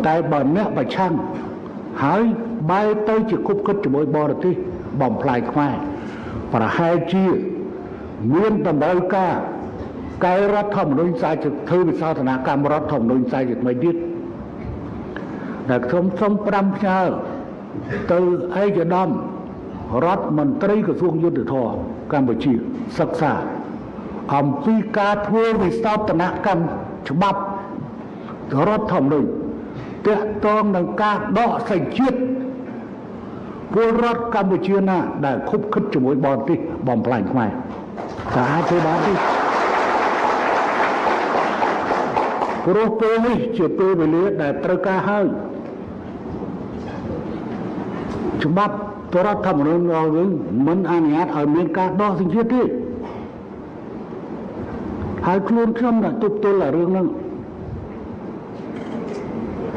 តែបើអ្នកប្រឆាំងហើយបែរទៅជាគប់គិតជាមួយបរទេសបំផ្លាញខ្មែរប្រហែលជាមានតម្រូវការកែរដ្ឋធម្មនុញ្ញសាជាធ្វើវិសោធនកម្មរដ្ឋធម្មនុញ្ញសាជាថ្មីទៀតដែលខ្ញុំសូម5ផ្ញើទៅឯកឧត្តមរដ្ឋមន្ត្រីក្រសួងយុទ្ធភ័ពកម្ពុជាសិក្សាអំពីការធ្វើវិសោធនកម្មច្បាប់រដ្ឋធម្មនុញ្ញទាក់ទងនឹងការដកសញ្ជាតិពលរដ្ឋកម្ពុជាណាដែលខុបខិតជាមួយបរទេសបំផ្លាញខ្មែរតើអាចធ្វើបានទេព្រោះពេលនេះជាពេលវេលាដែលត្រូវការហើយច្បាប់រដ្ឋធម្មនុញ្ញរបស់យើងមិនអនុញ្ញាតឲ្យមានការដកសញ្ជាតិទេហើយខ្លួនខ្ញុំđãទប់ទល់រឿងហ្នឹង